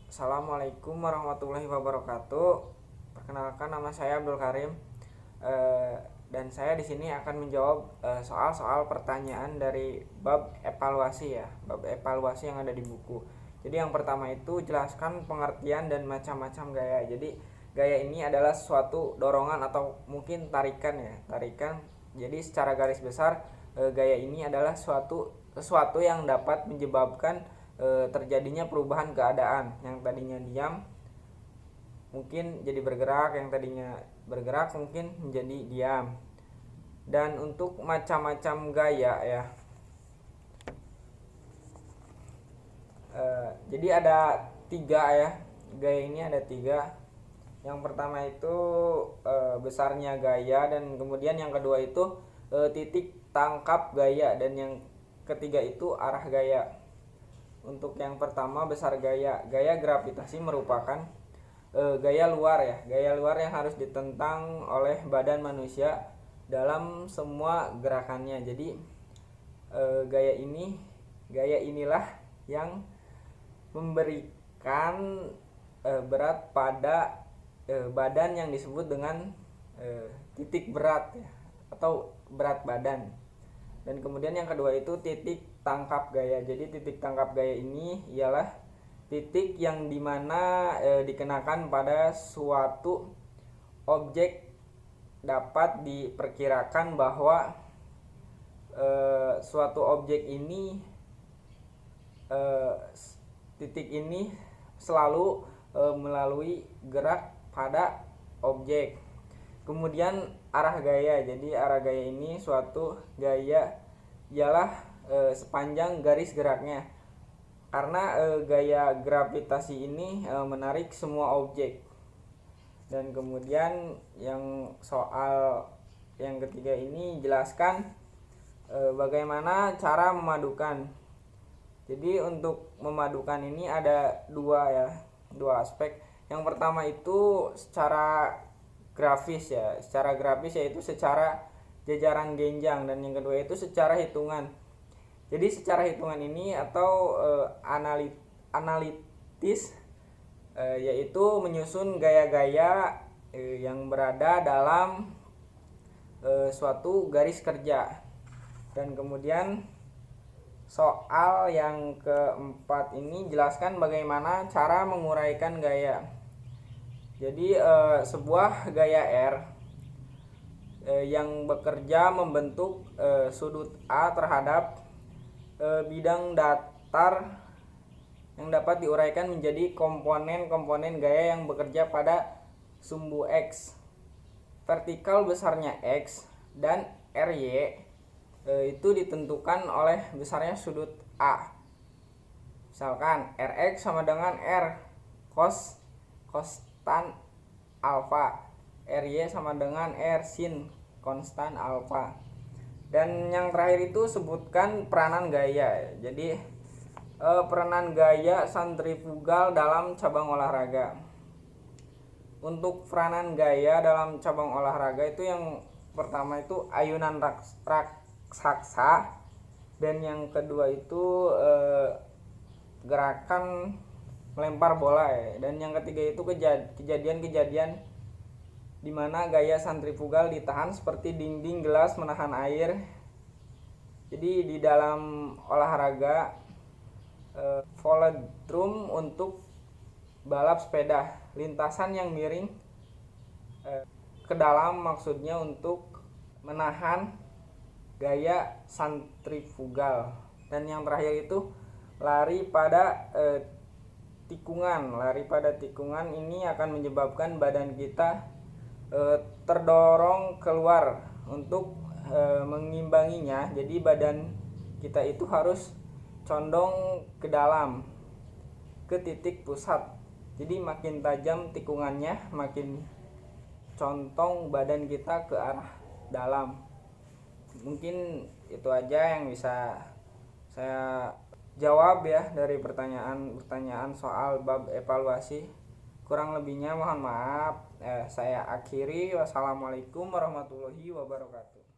Assalamualaikum warahmatullahi wabarakatuh. Perkenalkan, nama saya Abdul Karim. Dan saya di sini akan menjawab soal-soal pertanyaan dari bab evaluasi ya, bab evaluasi yang ada di buku. Jadi yang pertama itu jelaskan pengertian dan macam-macam gaya. Jadi gaya ini adalah suatu dorongan atau mungkin tarikan ya, tarikan. Jadi secara garis besar gaya ini adalah sesuatu yang dapat menyebabkan terjadinya perubahan keadaan. Yang tadinya diam mungkin jadi bergerak, yang tadinya bergerak mungkin menjadi diam. Dan untuk macam-macam gaya ya, jadi ada 3 ya, gaya ini ada 3. Yang pertama itu besarnya gaya, dan kemudian yang kedua itu titik tangkap gaya, dan yang ketiga itu arah gaya. Untuk yang pertama, besar gaya. Gaya gravitasi merupakan gaya luar ya, gaya luar yang harus ditentang oleh badan manusia dalam semua gerakannya. Jadi gaya inilah yang memberikan berat pada badan yang disebut dengan titik berat ya, atau berat badan. Dan kemudian yang kedua itu titik tangkap gaya. Jadi titik tangkap gaya ini ialah titik yang dimana dikenakan pada suatu objek. Dapat diperkirakan bahwa suatu objek ini, titik ini selalu melalui gerak pada objek. Kemudian arah gaya. Jadi arah gaya ini, suatu gaya ialah sepanjang garis geraknya. Karena gaya gravitasi ini menarik semua objek. Dan kemudian yang soal yang ketiga ini jelaskan bagaimana cara memadukan. Jadi untuk memadukan ini ada dua aspek. Yang pertama itu secara grafis ya, secara grafis yaitu secara jajaran genjang, dan yang kedua itu secara hitungan. Jadi secara hitungan ini atau analitis yaitu menyusun gaya-gaya yang berada dalam suatu garis kerja. Dan kemudian soal yang keempat ini jelaskan bagaimana cara menguraikan gaya. Jadi sebuah gaya R yang bekerja membentuk sudut A terhadap bidang datar yang dapat diuraikan menjadi komponen-komponen gaya yang bekerja pada sumbu X. Vertikal besarnya X dan RY itu ditentukan oleh besarnya sudut A. Misalkan Rx sama dengan R cos tan alfa, Ry sama dengan R sin konstan alfa. Dan yang terakhir itu sebutkan peranan gaya. Jadi peranan gaya sentrifugal dalam cabang olahraga. Untuk peranan gaya dalam cabang olahraga itu yang pertama itu ayunan raksasa, dan yang kedua itu gerakan melempar bola ya. Dan yang ketiga itu kejadian-kejadian di mana gaya sentrifugal ditahan seperti dinding gelas menahan air. Jadi di dalam olahraga velodrome untuk balap sepeda, lintasan yang miring ke dalam, maksudnya untuk menahan gaya sentrifugal. Dan yang terakhir itu lari pada tikungan. Lari pada tikungan ini akan menyebabkan badan kita terdorong keluar untuk mengimbanginya. Jadi badan kita itu harus condong ke dalam, ke titik pusat. Jadi makin tajam tikungannya, makin contong badan kita ke arah dalam. Mungkin itu aja yang bisa saya jawab ya dari pertanyaan soal bab evaluasi. Kurang lebihnya mohon maaf. Saya akhiri. Wassalamualaikum warahmatullahi wabarakatuh.